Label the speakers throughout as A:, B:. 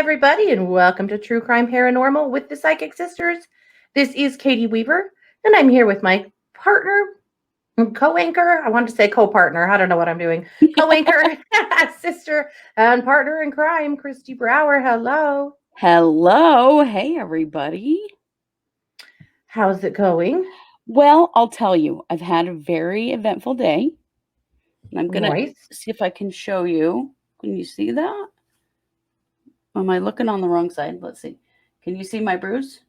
A: everybody, and welcome to True Crime Paranormal with the Psychic Sisters. This is Katie Weaver, and I'm here with my partner, co-anchor. I wanted to say co-partner. I don't know what I'm doing. Co-anchor, sister, and partner in crime, Kristi Brower. Hello.
B: Hello. Hey, everybody.
A: How's it going?
B: Well, I'll tell you, I've had a very eventful day. And I'm going to see if I can show you. Can you see that? Am I looking on the wrong side? Let's see. Can you see my bruise?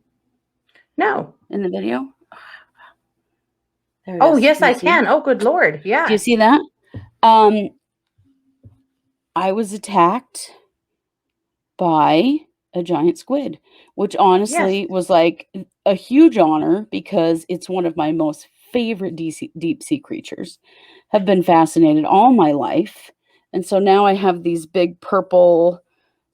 A: No.
B: In the video?
A: There it is. Yes, I can. Oh, good Lord. Yeah.
B: Do you see that? I was attacked by a giant squid, which honestly was like a huge honor because it's one of my most favorite deep sea creatures. Have been fascinated all my life. And so now I have these big purple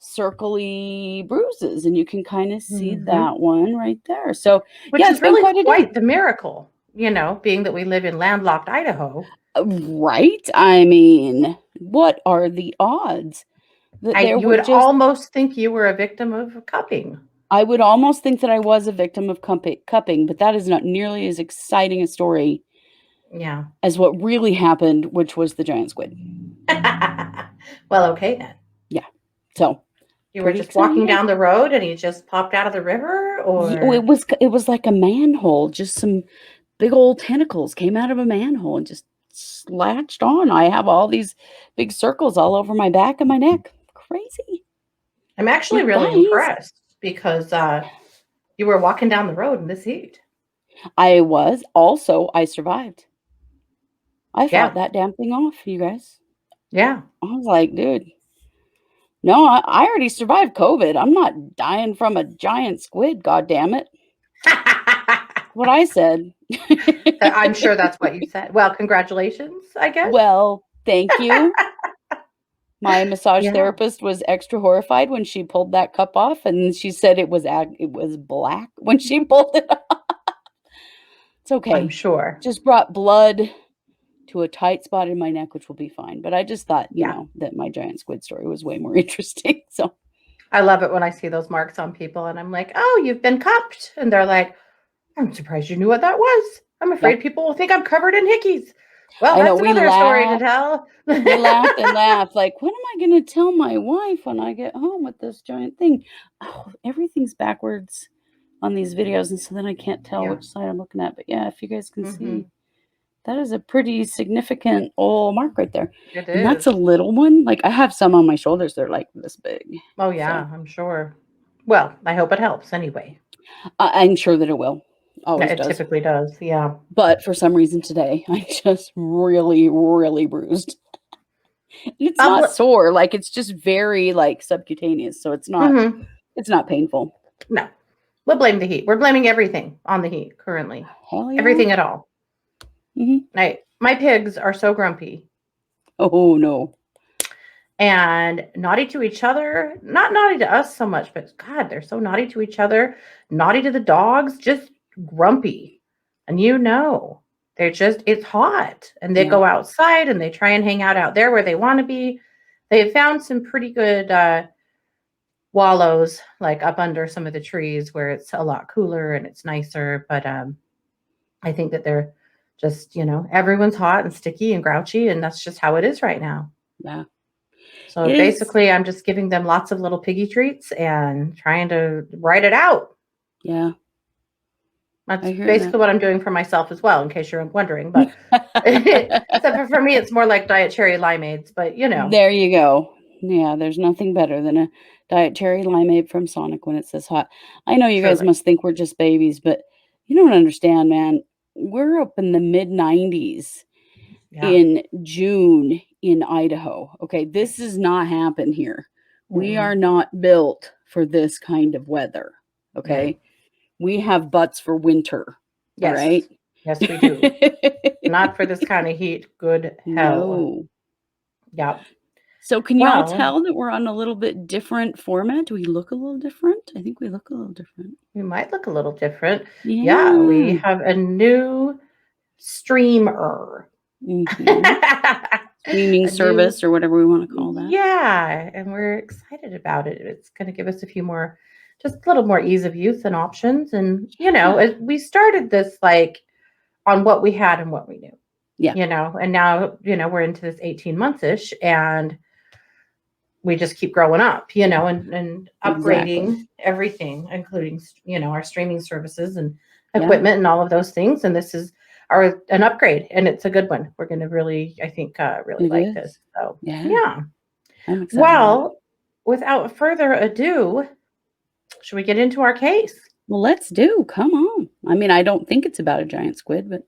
B: circly bruises, and you can kind of see that one right there. So
A: which is really quite the miracle, you know, being that we live in landlocked Idaho.
B: Right? I mean, what are the odds?
A: You would almost think you were a victim of cupping.
B: I would almost think that I was a victim of cupping, but that is not nearly as exciting a story as what really happened, which was the giant squid.
A: Well, okay then.
B: Yeah. So
A: you were just walking down the road and he just popped out of the river, or
B: it was like a manhole. Just some big old tentacles came out of a manhole and just latched on. I have all these big circles all over my back and my neck. Crazy.
A: I'm actually really impressed because you were walking down the road in this heat.
B: I was. Also, I survived. I fought that damn thing off, you guys.
A: Yeah.
B: I was like, dude, no, I already survived COVID. I'm not dying from a giant squid, God damn it. What I said.
A: I'm sure that's what you said. Well, congratulations, I guess.
B: Well, thank you. My massage therapist was extra horrified when she pulled that cup off, and she said it was black when she pulled it off. It's okay.
A: I'm sure.
B: Just brought blood to a tight spot in my neck, which will be fine. But I just thought, you know, that my giant squid story was way more interesting. So
A: I love it when I see those marks on people, and I'm like, "Oh, you've been cupped," and they're like, "I'm surprised you knew what that was. I'm afraid people will think I'm covered in hickeys." Well, that's another story to tell.
B: We laughed and laughed. Like, what am I going to tell my wife when I get home with this giant thing? Oh, everything's backwards on these videos, and so then I can't tell which side I'm looking at. But yeah, if you guys can see, that is a pretty significant old mark right there.
A: It
B: is. And that's a little one. Like, I have some on my shoulders. They're like this big.
A: Oh, yeah, I'm sure. Well, I hope it helps anyway.
B: I'm sure that it will.
A: It typically does, yeah.
B: But for some reason today, I just really, really bruised. It's not sore, like it's just very like subcutaneous, so it's not it's not painful.
A: No, we'll blame the heat. We're blaming everything on the heat currently.
B: Hell yeah.
A: Everything at all. My pigs are so grumpy.
B: Oh no.
A: And naughty to each other. Not naughty to us so much, but God, they're so naughty to each other. Naughty to the dogs. Just grumpy. And you know, they're just, it's hot. And they go outside and they try and hang out there where they want to be. They've found some pretty good wallows, like up under some of the trees where it's a lot cooler and it's nicer. But I think that they're just, you know, everyone's hot and sticky and grouchy, and that's just how it is right now.
B: Yeah.
A: So basically, I'm just giving them lots of little piggy treats and trying to write it out.
B: Yeah.
A: That's basically what I'm doing for myself as well, in case you're wondering. But except for me, it's more like diet cherry limeades. But, you know.
B: There you go. Yeah, there's nothing better than a diet cherry limeade from Sonic when it's this hot. I know you guys must think we're just babies, but you don't understand, man. We're up in the mid-90s in June in Idaho. Okay, this does not happen here. We are not built for this kind of weather. Okay. We have butts for winter.
A: Yes.
B: Right?
A: Yes, we do. Not for this kind of heat. Good hell.
B: No.
A: Yeah.
B: So can you all tell that we're on a little bit different format? Do we look a little different? I think we look a little different.
A: We might look a little different. Yeah, we have a new streamer.
B: That's streaming
A: A new,
B: service or whatever we want to call that.
A: yeah, and we're excited about it. It's going to give us just a little more ease of use and options. And,
B: Yeah.
A: we started this like on what we had and what we knew,
B: Yeah.
A: and now, we're into this 18 months ish, and we just keep growing up, and
B: Exactly.
A: upgrading everything, including, our streaming services and
B: Yeah.
A: equipment and all of those things. And this is an upgrade, and it's a good one. We're going to really, I think, really
B: It
A: like this.
B: is.
A: So,
B: Yeah.
A: yeah.
B: I'm excited about it.
A: Well, without further ado, should we get into our case?
B: Well, let's do. Come on. I mean, I don't think it's about a giant squid, but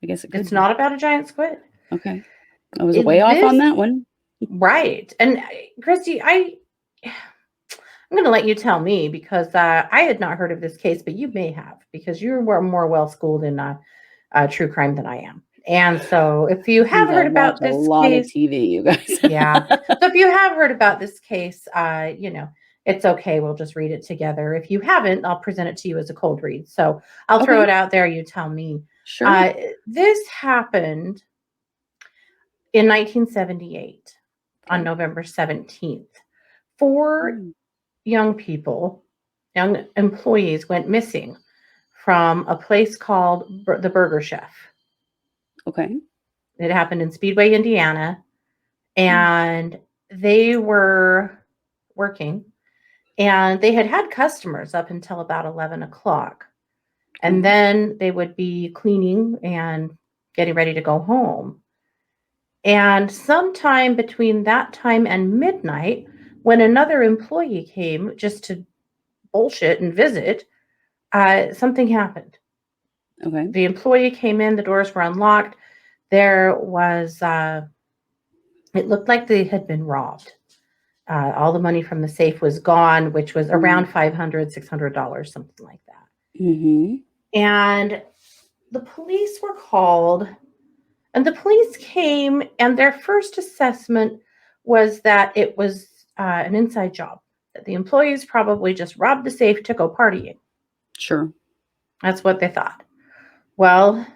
B: I guess it could
A: It's
B: be.
A: not about a giant squid.
B: Okay. I was way off on that one.
A: Right. And Kristi, I'm going to let you tell me, because I had not heard of this case, but you may have, because you were more well schooled in true crime than I am. And so, if you
B: I
A: have
B: think I
A: heard
B: watch
A: about
B: a
A: this
B: lot of
A: case,
B: TV, you guys.
A: yeah. So, if you have heard about this case, it's okay. We'll just read it together. If you haven't, I'll present it to you as a cold read. So, I'll throw
B: Okay.
A: it out there. You tell me.
B: Sure.
A: This happened in 1978 on
B: Okay.
A: November 17th. Four
B: Mm,
A: young employees went missing from a place called the Burger Chef.
B: Okay.
A: It happened in Speedway, Indiana,
B: Mm,
A: and they were working, and they had had customers up until about 11 o'clock. And
B: okay.
A: then they would be cleaning and getting ready to go home. And sometime between that time and midnight, when another employee came just to bullshit and visit, something happened.
B: Okay.
A: The employee came in, the doors were unlocked. There was, it looked like they had been robbed. All the money from the safe was gone, which was around
B: Mm,
A: $500, $600, something like that.
B: mm-hmm.
A: And the police were called, and the police came, and their first assessment was that it was an inside job, that the employees probably just robbed the safe to go partying.
B: Sure.
A: That's what they thought. Well,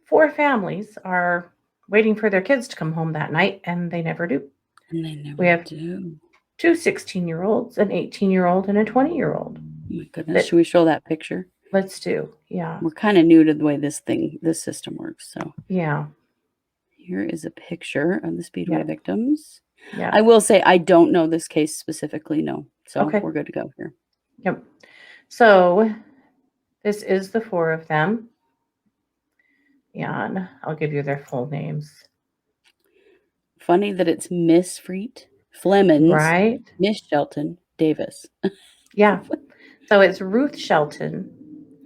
A: 4 families are waiting for their kids to come home that night, and they never do.
B: And they
A: We
B: never
A: have
B: do.
A: 2 16-year-olds, an 18-year-old, and a 20-year-old.
B: Oh my goodness. Should we show that picture?
A: Let's do. Yeah.
B: We're kind of new to the way this system works. So
A: Yeah.
B: here is a picture of the Speedway
A: Yeah.
B: victims.
A: Yeah.
B: I will say I don't know this case specifically. No. So
A: Okay.
B: we're good to go here.
A: Yep. So this is the 4 of them. And I'll give you their full names.
B: Funny that it's Miss Freet, Flemons,
A: Right?
B: Miss Shelton, Davis.
A: Yeah. So it's Ruth Shelton,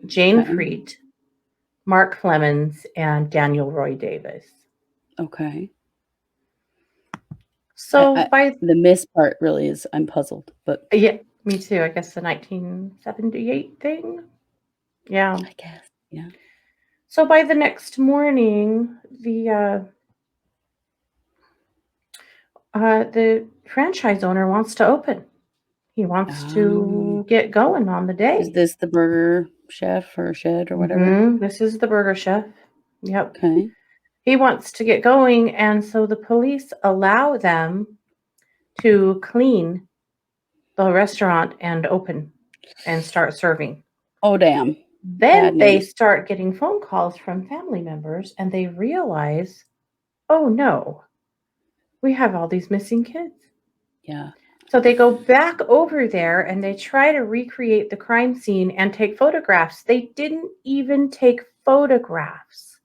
A: Jane
B: Okay.
A: Freet, Mark Flemons, and Daniel Roy Davis.
B: Okay.
A: So
B: the miss part really is, I'm puzzled, but
A: yeah, me too. I guess the 1978 thing. Yeah.
B: I guess, yeah.
A: So by the next morning, the franchise owner wants to open. He wants to get going on the day.
B: Is this the Burger Chef or Shed or whatever?
A: This is the Burger Chef. Yep.
B: Okay.
A: He wants to get going, and so the police allow them to clean the restaurant and open and start serving.
B: Oh, damn.
A: Then they start getting phone calls from family members, and they realize, oh no, we have all these missing kids.
B: Yeah.
A: So they go back over there and they try to recreate the crime scene and take photographs. They didn't even take photographs.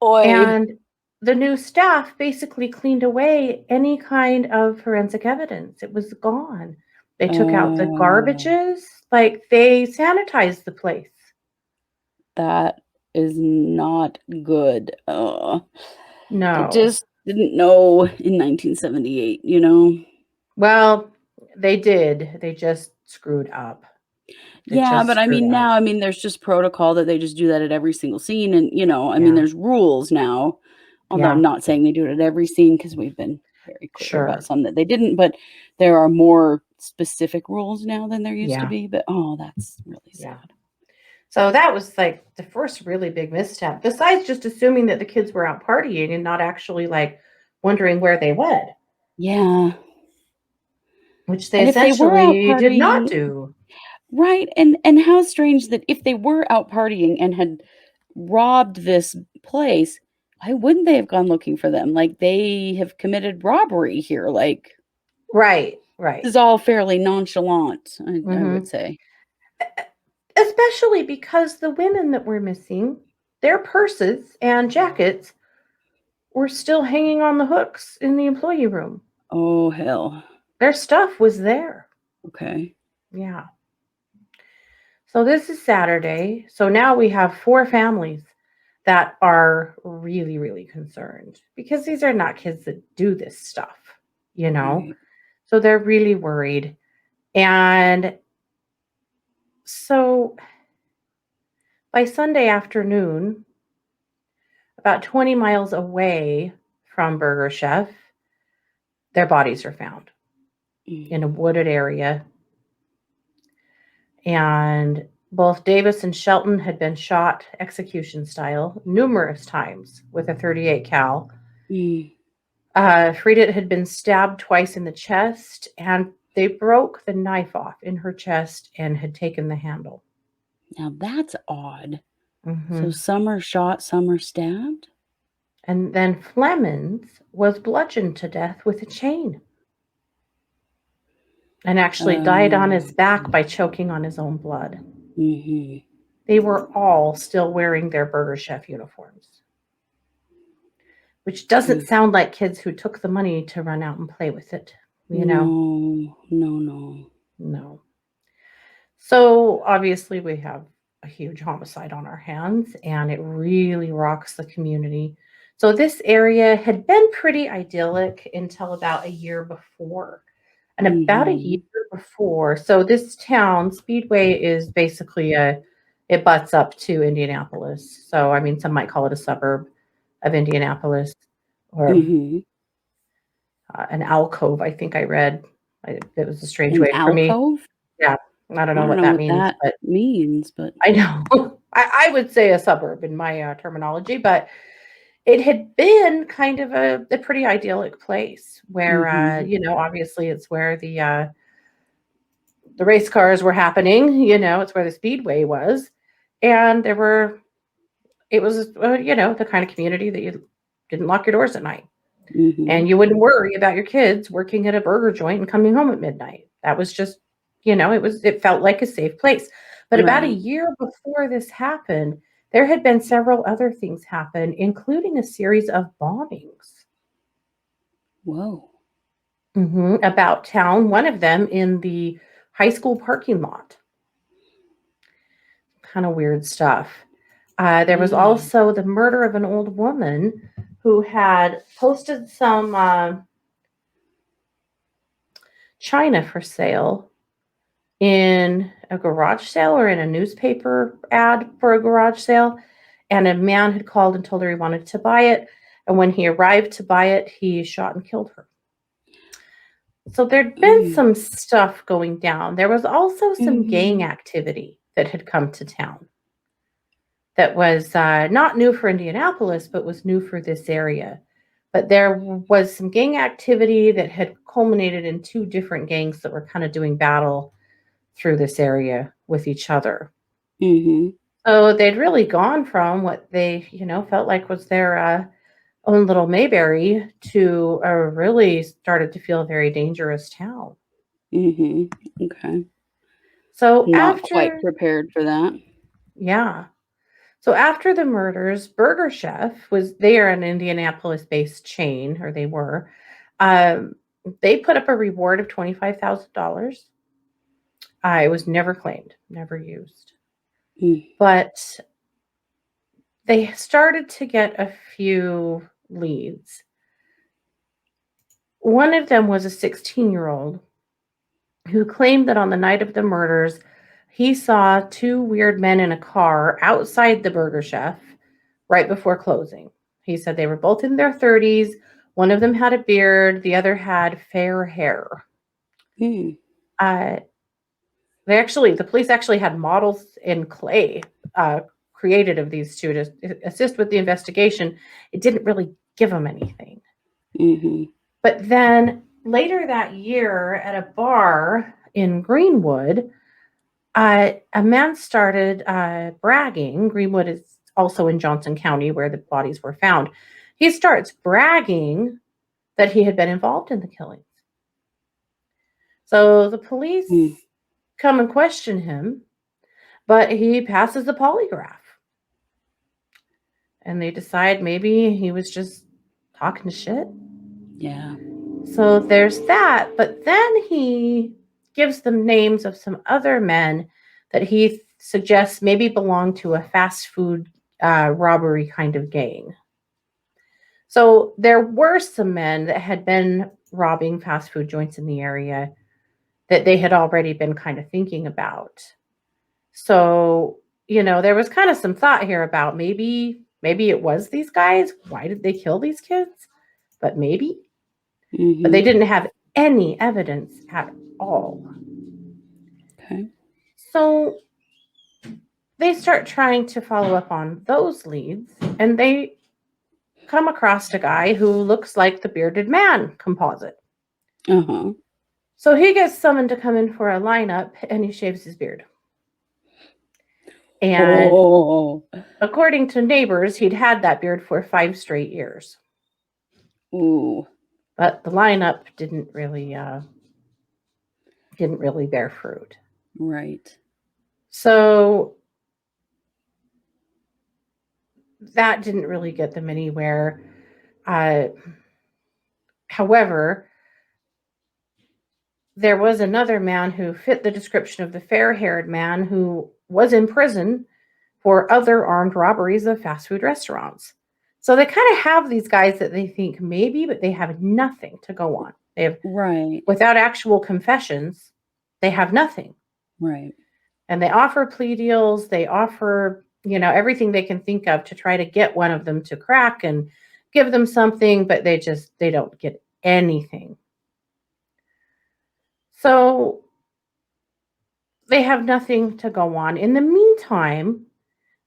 B: Oy.
A: And the new staff basically cleaned away any kind of forensic evidence. It was gone. They took out the garbages, like they sanitized the place.
B: That is not good.
A: No.
B: They just didn't know in 1978, you know?
A: Well, they did. They just screwed up.
B: Yeah, but I mean, now, I mean, there's just protocol that they just do that at every single scene. And, you know, I mean, there's rules now. Although I'm not saying they do it at every scene because we've been very clear about some that they didn't. But there are more specific rules now than there used to be. But, oh, that's really sad.
A: So that was like the first really big misstep, besides just assuming that the kids were out partying and not actually like wondering where they went,
B: Yeah.
A: which they
B: And if they were out
A: essentially did not
B: partying,
A: do.
B: right, and how strange that if they were out partying and had robbed this place, why wouldn't they have gone looking for them? Like, they have committed robbery here, like,
A: Right, right.
B: this is all fairly nonchalant, I would
A: Hmm.
B: say.
A: Especially because the women that were missing, their purses and jackets were still hanging on the hooks in the employee room.
B: Oh, hell.
A: Their stuff was there.
B: Okay.
A: Yeah. So this is Saturday. So now we have 4 families that are really, really concerned because these are not kids that do this stuff, you know?
B: Right.
A: So they're really worried. And so by Sunday afternoon, about 20 miles away from Burger Chef, their bodies are found in a
B: Mm.
A: wooded area. And both Davis and Shelton had been shot execution style numerous times with a 38 cal.
B: Mm.
A: Frida had been stabbed twice in the chest, and they broke the knife off in her chest and had taken the handle.
B: Now that's odd. So
A: Hmm.
B: some are shot, some are stabbed?
A: And then Flemons was bludgeoned to death with a chain and actually died on his
B: Oh.
A: back by choking on his own blood.
B: Mhm.
A: They were all still wearing their Burger Chef uniforms, which doesn't
B: Mm.
A: sound like kids who took the money to run out and play with it, you know?
B: No. No, no.
A: No. So obviously, we have a huge homicide on our hands, and it really rocks the community. So this area had been pretty idyllic until about a year before. And about a year
B: Mhm.
A: before, so this town, Speedway, is basically it butts up to Indianapolis. So, I mean, some might call it a suburb of Indianapolis or
B: Mhm.
A: an alcove, I think I read. It was a strange
B: An
A: way for me.
B: alcove?
A: Yeah, I don't
B: I
A: know
B: don't
A: what
B: know
A: that
B: what
A: means,
B: that
A: but
B: means, but
A: I know. I would say a suburb in my terminology, but it had been kind of a pretty idyllic place where,
B: mhm.
A: obviously it's where the race cars were happening, it's where the speedway was. And it was, the kind of community that you didn't lock your doors at night.
B: Mhm.
A: And you wouldn't worry about your kids working at a burger joint and coming home at midnight. That was just, it felt like a safe place. But about a
B: Right.
A: year before this happened, there had been several other things happen, including a series of bombings
B: Whoa.
A: about town, one of them in the high school parking lot. Kind of weird stuff. There was
B: Yeah.
A: also the murder of an old woman who had posted some china for sale in a garage sale or in a newspaper ad for a garage sale. And a man had called and told her he wanted to buy it. And when he arrived to buy it, he shot and killed her. So there'd been
B: Mm.
A: some stuff going down. There was also some gang
B: Mhm.
A: activity that had come to town that was not new for Indianapolis, but was new for this area. But there was some gang activity that had culminated in 2 different gangs that were kind of doing battle through this area with each other.
B: Mhm.
A: So they'd really gone from what they, felt like was their own little Mayberry to a really started to feel a very dangerous town.
B: Mhm. Okay.
A: So
B: Not quite
A: after,
B: prepared for that.
A: yeah. So after the murders, Burger Chef they are an Indianapolis based chain, or they were. Um, they put up a reward of $25,000. It was never claimed, never used.
B: Mm.
A: But they started to get a few leads. One of them was a 16-year-old who claimed that on the night of the murders, he saw 2 weird men in a car outside the Burger Chef right before closing. He said they were both in their 30s. One of them had a beard, the other had fair hair.
B: Mm.
A: Uh, the police actually had models in clay created of these two to assist with the investigation, it didn't really give them anything.
B: Mm-hmm.
A: But then later that year at a bar in Greenwood, a man started bragging. Greenwood is also in Johnson County where the bodies were found. He starts bragging that he had been involved in the killings. So the police come and question him, but he passes the polygraph. And they decide maybe he was just talking shit.
B: Yeah.
A: So there's that. But then he gives them names of some other men that he suggests maybe belong to a fast food robbery kind of gang. So there were some men that had been robbing fast food joints in the area that they had already been kind of thinking about. So, there was kind of some thought here about maybe it was these guys. Why did they kill these kids? But maybe.
B: Mm-hmm.
A: But they didn't have any evidence at all.
B: Okay.
A: So they start trying to follow up on those leads, and they come across a guy who looks like the bearded man composite.
B: Uh-huh.
A: So he gets summoned to come in for a lineup, and he shaves his beard. And according to neighbors, he'd had that beard for 5 straight years.
B: Ooh.
A: But the lineup didn't really bear fruit.
B: Right.
A: So that didn't really get them anywhere. However, there was another man who fit the description of the fair-haired man who was in prison for other armed robberies of fast food restaurants. So they kind of have these guys that they think maybe, but they have nothing to go on. They have,
B: right.
A: Without actual confessions, they have nothing.
B: Right.
A: And they offer plea deals. They offer, everything they can think of to try to get one of them to crack and give them something, but they don't get anything. So they have nothing to go on. In the meantime,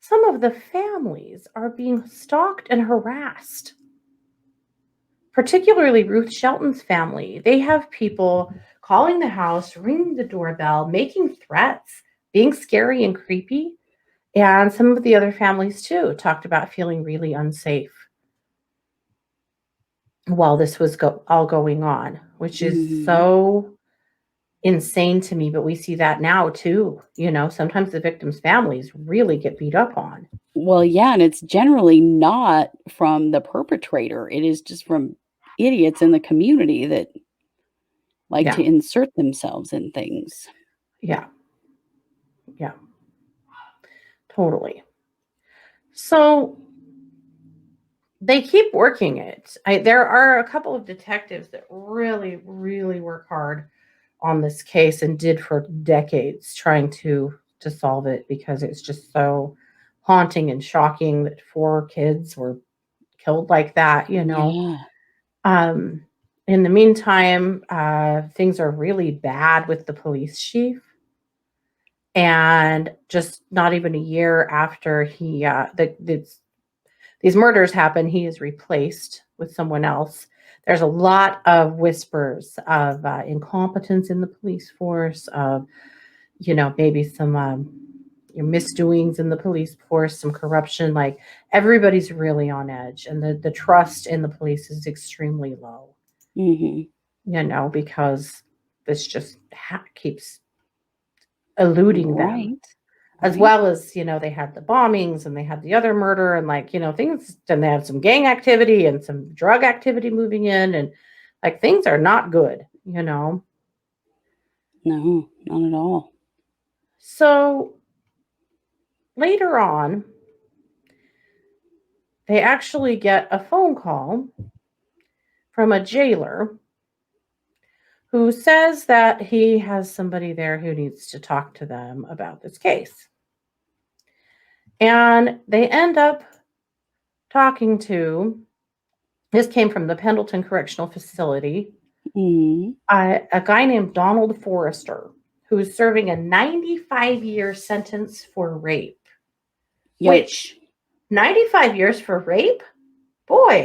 A: some of the families are being stalked and harassed. Particularly Ruth Shelton's family. They have people calling the house, ringing the doorbell, making threats, being scary and creepy. And some of the other families, too, talked about feeling really unsafe while this was all going on, which is so insane to me. But we see that now, too. Sometimes the victims' families really get beat up on.
B: Well, yeah, and it's generally not from the perpetrator. It is just from idiots in the community that like to insert themselves in things.
A: Yeah. Yeah. Totally. So they keep working it. There are a couple of detectives that really, really work hard on this case and did for decades trying to solve it because it's just so haunting and shocking that 4 kids were killed like that,
B: Yeah.
A: In the meantime, things are really bad with the police chief. And just not even a year after these murders happen, he is replaced with someone else. There's a lot of whispers of incompetence in the police force, of, maybe some misdoings in the police force, some corruption. Like, everybody's really on edge, and the trust in the police is extremely low, because this just keeps eluding them. As well as, they had the bombings and they had the other murder and things, and they had some gang activity and some drug activity moving in, and things are not good,
B: No, not at all.
A: So later on, they actually get a phone call from a jailer who says that he has somebody there who needs to talk to them about this case. And they end up talking to, this came from the Pendleton Correctional Facility, a guy named Donald Forrester, who is serving a 95-year sentence for rape. which 95 years for rape? Boy,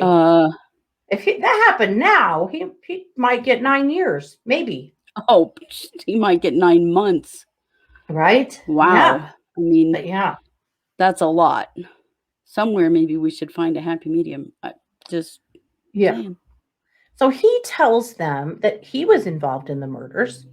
A: if that happened now, he might get 9 years, maybe.
B: Oh, he might get 9 months.
A: Right?
B: Wow.
A: Yeah.
B: I mean,
A: But yeah.
B: that's a lot. Somewhere maybe we should find a happy medium. Just saying.
A: So he tells them that he was involved in the murders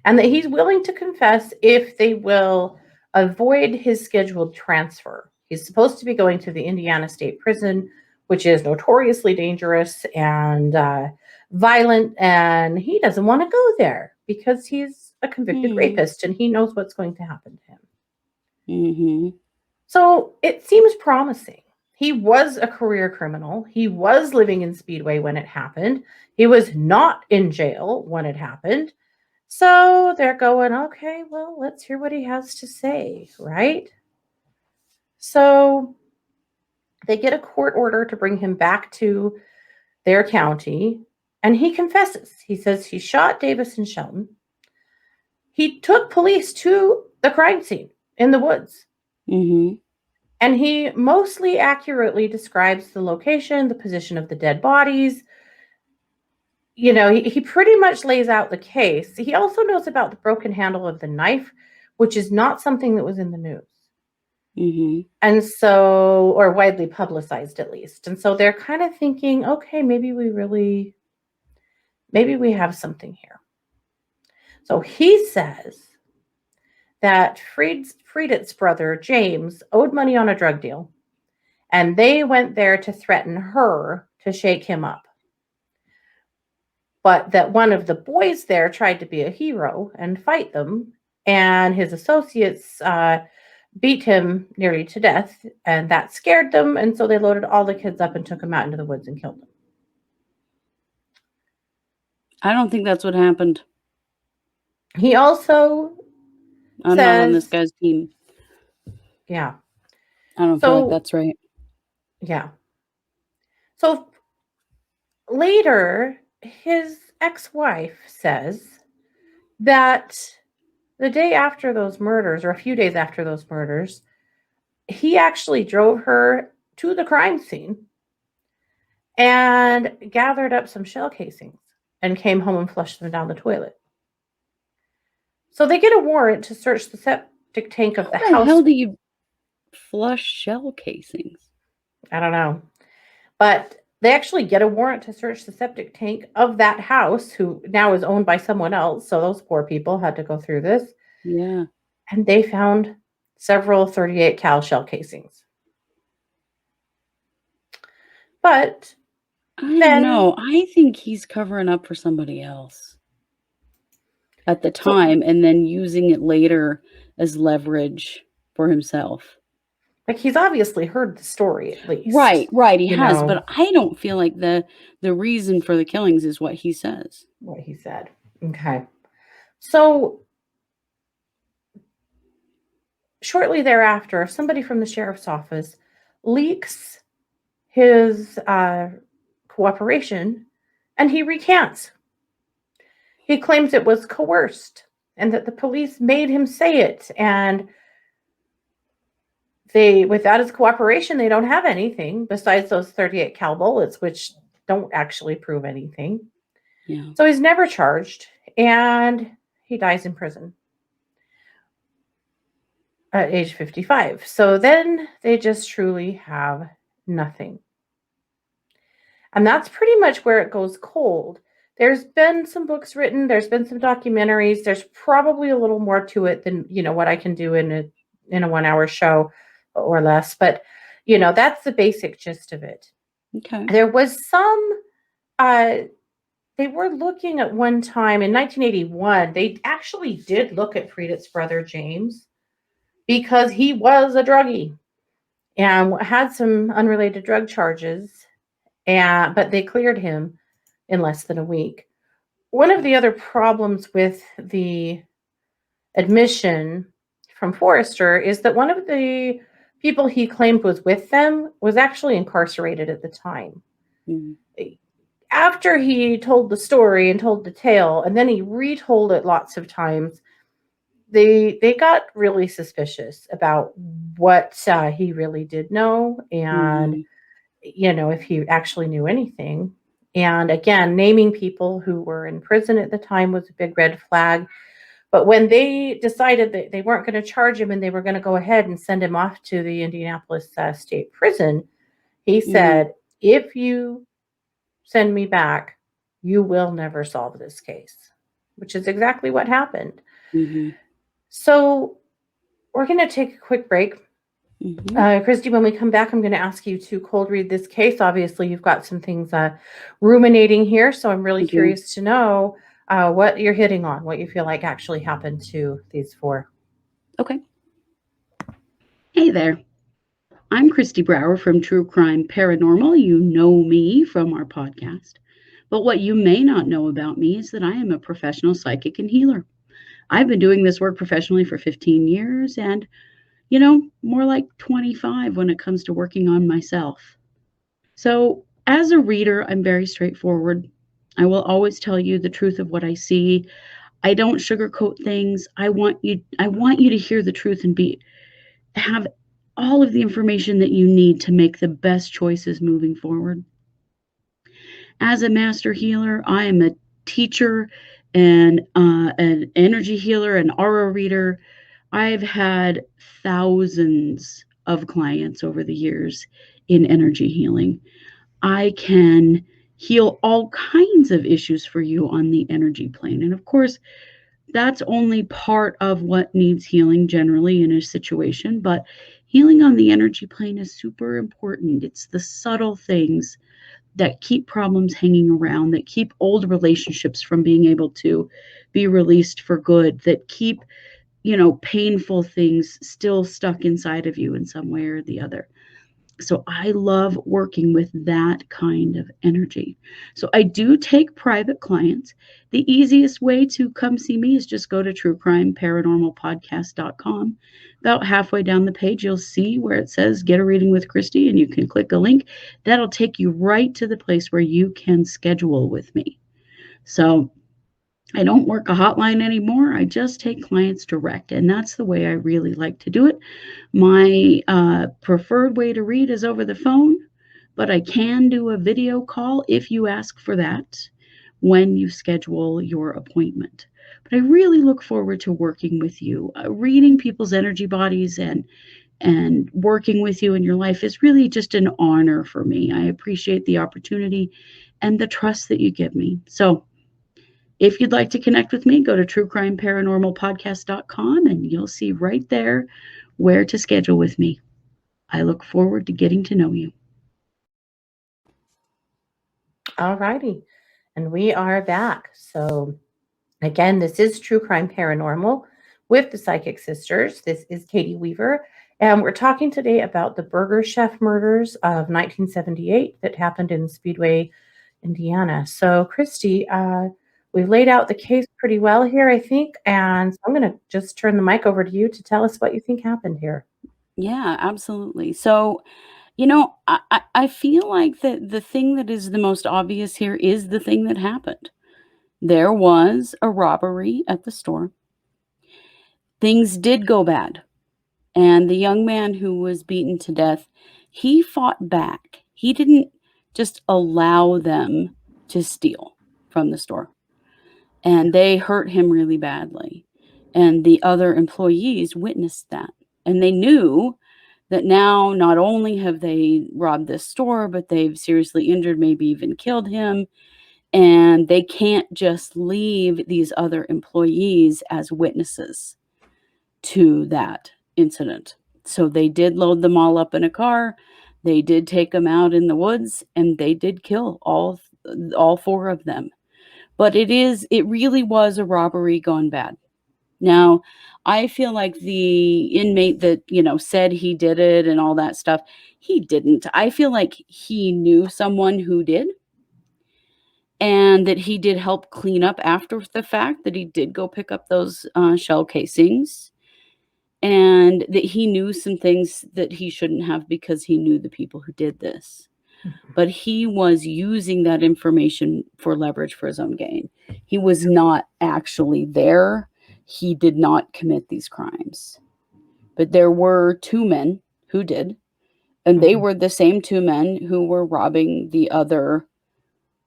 A: and that he's willing to confess if they will avoid his scheduled transfer. He's supposed to be going to the Indiana State Prison, which is notoriously dangerous and violent, and he doesn't want to go there because he's a convicted rapist and he knows what's going to happen to him.
B: Mm-hmm.
A: So it seems promising. He was a career criminal. He was living in Speedway when it happened. He was not in jail when it happened. So they're going, okay, well, let's hear what he has to say, right? So they get a court order to bring him back to their county, and he confesses. He says he shot Davis and Shelton. He took police to the crime scene in the woods.
B: Mm-hmm.
A: And he mostly accurately describes the location, the position of the dead bodies. You know, he pretty much lays out the case. He also knows about the broken handle of the knife, which is not something that was in the news.
B: Mm-hmm.
A: And so, or widely publicized at least. And so they're kind of thinking, okay, maybe we have something here. So he says that Friedet's brother, James, owed money on a drug deal. And they went there to threaten her to shake him up. But that one of the boys there tried to be a hero and fight them. And his associates beat him nearly to death. And that scared them. And so they loaded all the kids up and took them out into the woods and killed them.
B: I don't think that's what happened.
A: He also
B: I'm not on this guy's team.
A: Yeah.
B: I don't feel like that's right.
A: Yeah. So later, his ex-wife says that the day after those murders, or a few days after those murders, he actually drove her to the crime scene and gathered up some shell casings and came home and flushed them down the toilet. So they get a warrant to search the septic tank of the house.
B: How the hell do you flush shell casings?
A: I don't know. But they actually get a warrant to search the septic tank of that house, who now is owned by someone else. So those poor people had to go through this.
B: Yeah.
A: And they found several 38 cal shell casings. But
B: I don't know. I think he's covering up for somebody else at the time and then using it later as leverage for himself.
A: Like, he's obviously heard the story at least.
B: Right. He has, but I don't feel like the reason for the killings is what he says.
A: What he said. Okay. So shortly thereafter, somebody from the sheriff's office leaks his cooperation, and he recants. He claims it was coerced and that the police made him say it, and without his cooperation, they don't have anything besides those 38 cal bullets, which don't actually prove anything.
B: Yeah.
A: So he's never charged, and he dies in prison at age 55. So then they just truly have nothing. And that's pretty much where it goes cold. There's been some books written. There's been some documentaries. There's probably a little more to it than, what I can do in a 1-hour show or less. But, that's the basic gist of it.
B: Okay.
A: There was some, they were looking at one time in 1981, they actually did look at Friedet's brother, James, because he was a druggie and had some unrelated drug charges, but they cleared him in less than a week. One of the other problems with the admission from Forrester is that one of the people he claimed was with them was actually incarcerated at the time. Mm-hmm. After he told the story and told the tale, and then he retold it lots of times, they got really suspicious about what he really did know, and
B: Mm-hmm.
A: if he actually knew anything. And again, naming people who were in prison at the time was a big red flag. But when they decided that they weren't going to charge him and they were going to go ahead and send him off to the Indianapolis State Prison, he
B: Mm-hmm.
A: said, "If you send me back, you will never solve this case," which is exactly what happened.
B: Mm-hmm.
A: So we're going to take a quick break.
B: Mm-hmm.
A: Kristi, when we come back, I'm going to ask you to cold read this case. Obviously, you've got some things ruminating here, so I'm really
B: I do.
A: curious to know what you're hitting on, what you feel like actually happened to these four.
B: Okay. Hey there. I'm Kristi Brower from True Crime Paranormal. You know me from our podcast. But what you may not know about me is that I am a professional psychic and healer. I've been doing this work professionally for 15 years and, more like 25 when it comes to working on myself. So, as a reader, I'm very straightforward. I will always tell you the truth of what I see. I don't sugarcoat things. I want you to hear the truth and have all of the information that you need to make the best choices moving forward. As a master healer, I am a teacher and an energy healer, an aura reader. I've had thousands of clients over the years in energy healing. I can heal all kinds of issues for you on the energy plane. And of course, that's only part of what needs healing generally in a situation, but healing on the energy plane is super important. It's the subtle things that keep problems hanging around, that keep old relationships from being able to be released for good, that keep, painful things still stuck inside of you in some way or the other. So I love working with that kind of energy. So I do take private clients. The easiest way to come see me is just go to truecrimeparanormalpodcast.com. About halfway down the page, you'll see where it says Get a Reading with Kristi, and you can click a link. That'll take you right to the place where you can schedule with me. So I don't work a hotline anymore. I just take clients direct, and that's the way I really like to do it. My preferred way to read is over the phone, but I can do a video call if you ask for that when you schedule your appointment. But I really look forward to working with you. Reading people's energy bodies and working with you in your life is really just an honor for me. I appreciate the opportunity and the trust that you give me. So if you'd like to connect with me, go to truecrimeparanormalpodcast.com and you'll see right there where to schedule with me. I look forward to getting to know you.
A: All righty. And we are back. So, again, this is True Crime Paranormal with the Psychic Sisters. This is Katie Weaver. And we're talking today about the Burger Chef murders of 1978 that happened in Speedway, Indiana. So, Kristi, we've laid out the case pretty well here, I think. And so I'm going to just turn the mic over to you to tell us what you think happened here.
B: Yeah, absolutely. So, I feel like that the thing that is the most obvious here is the thing that happened. There was a robbery at the store. Things did go bad. And the young man who was beaten to death, he fought back. He didn't just allow them to steal from the store. And they hurt him really badly. And the other employees witnessed that. And they knew that now not only have they robbed this store, but they've seriously injured, maybe even killed him. And they can't just leave these other employees as witnesses to that incident. So they did load them all up in a car. They did take them out in the woods, and they did kill all four of them. But it really was a robbery gone bad. Now, I feel like the inmate that, said he did it and all that stuff, he didn't. I feel like he knew someone who did, and that he did help clean up after the fact, that he did go pick up those shell casings, and that he knew some things that he shouldn't have because he knew the people who did this. But he was using that information for leverage for his own gain. He was not actually there he did not commit these crimes. But there were 2 men who did, and they were the same 2 men who were robbing the other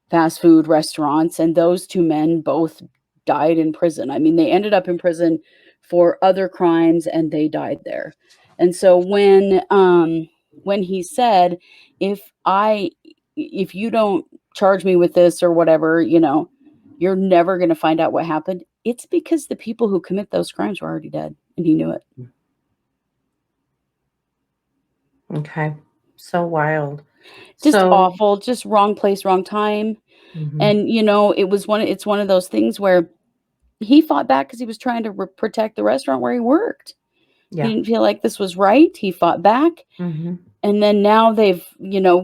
B: fast food restaurants, and those 2 men both died in prison. I mean, they ended up in prison for other crimes, and they died there. And so when he said, if you don't charge me with this or whatever, you're never going to find out what happened, it's because the people who commit those crimes were already dead, and he knew it.
A: Okay. So wild.
B: Just awful, just wrong place, wrong time. And it's one of those things where he fought back because he was trying to protect the restaurant where he worked.
A: Yeah.
B: He didn't feel like this was right. He fought back. And then now they've,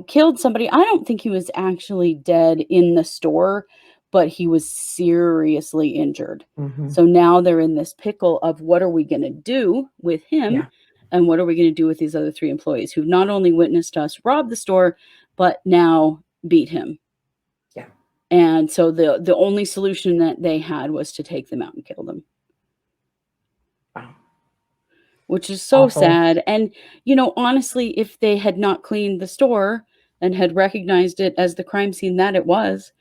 B: killed somebody. I don't think he was actually dead in the store, but he was seriously injured. So now they're in this pickle of what are we going to do with him, and what are we going to do with these other 3 employees who not only witnessed us rob the store, but now beat him.
A: Yeah.
B: And so the only solution that they had was to take them out and kill them.
A: Wow.
B: Which is so sad. And, honestly, if they had not cleaned the store and had recognized it as the crime scene that it was,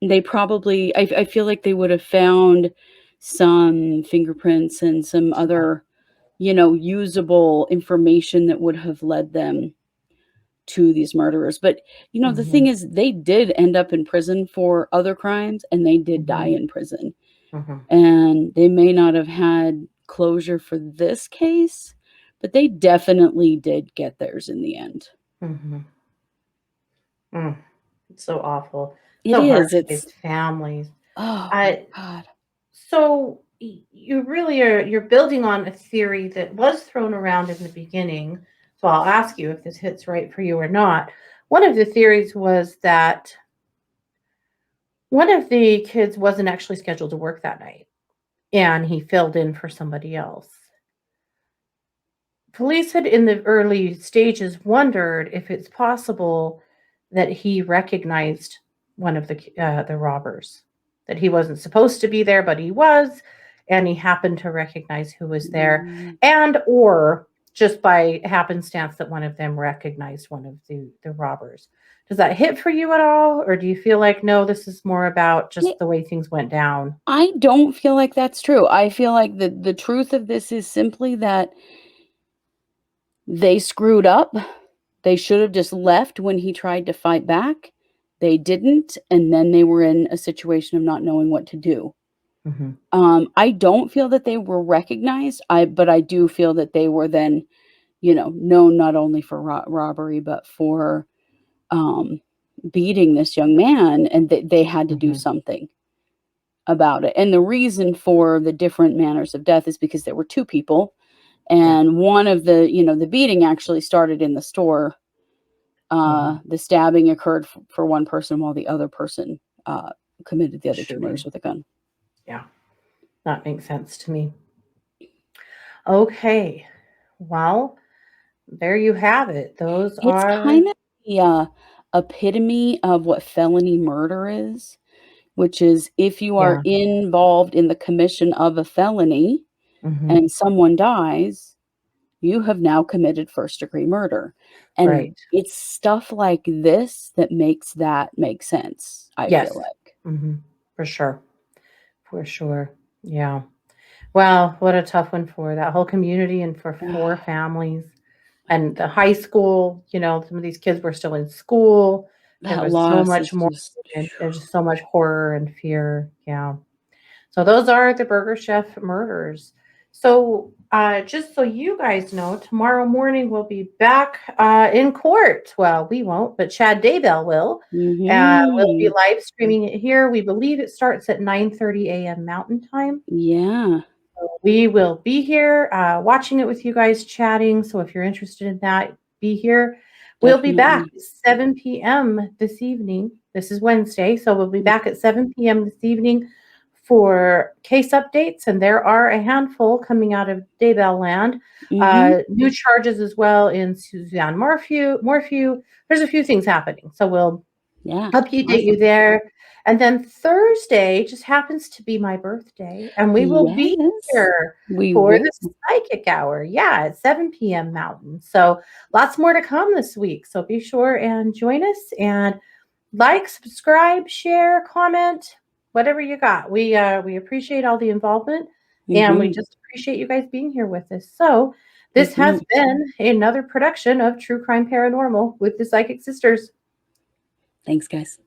B: they probably, I feel like they would have found some fingerprints and some other, usable information that would have led them to these murderers. But, the thing is, they did end up in prison for other crimes, and they did die in prison. And they may not have had closure for this case, but they definitely did get theirs in the end.
A: It's so awful.
B: It
A: so
B: is.
A: hard for these families.
B: Oh my God.
A: So you really you're building on a theory that was thrown around in the beginning. So I'll ask you if this hits right for you or not. One of the theories was that one of the kids wasn't actually scheduled to work that night, and he filled in for somebody else. Police had, in the early stages, wondered if it's possible that he recognized one of the robbers, that he wasn't supposed to be there, but he was, and he happened to recognize who was there, and or just by happenstance that one of them recognized one of the robbers. Does that hit for you at all, or do you feel like, no, this is more about just the way things went down?
B: I don't feel like that's true. I feel like the truth of this is simply that they screwed up. They should have just left when he tried to fight back. They didn't, and then they were in a situation of not knowing what to do. I don't feel that they were recognized, but I do feel that they were then, known not only for robbery, but for beating this young man, and they had to do something about it. And the reason for the different manners of death is because there were 2 people, and one of the, the beating actually started in the store. The stabbing occurred for one person, while the other person committed the other 2 murders with a gun.
A: Yeah, that makes sense to me. Okay, well, there you have it. It's
B: kind of the epitome of what felony murder is, which is if you are involved in the commission of a felony and someone dies, you have now committed first-degree murder. And it's stuff like this that makes that make sense, I feel like.
A: For sure. For sure. Yeah. Well, what a tough one for that whole community and for 4 families. And the high school, some of these kids were still in school. There was so much more. There's just so much horror and fear. Yeah. So those are the Burger Chef murders. So just so you guys know, tomorrow morning we'll be back in court. Well, we won't, but Chad Daybell will. We'll be live streaming it here. We believe it starts at 9:30 a.m. Mountain Time.
B: Yeah.
A: So we will be here watching it with you guys, chatting. So if you're interested in that, be here. We'll be back at 7 p.m. this evening. This is Wednesday, so we'll be back at 7 p.m. this evening for case updates, and there are a handful coming out of Daybell land. New charges as well in Suzanne Morphew. There's a few things happening, so we'll update you there. And then Thursday just happens to be my birthday, and we will be
B: Yes,
A: here
B: we
A: for
B: will.
A: the psychic hour. Yeah, at 7 p.m. Mountain. So lots more to come this week. So be sure and join us and like, subscribe, share, comment, whatever you got. We appreciate all the involvement, and we
B: Mhm,
A: just appreciate you guys being here with us. So this has
B: mhm.
A: been another production of True Crime Paranormal with the Psychic Sisters.
B: Thanks, guys.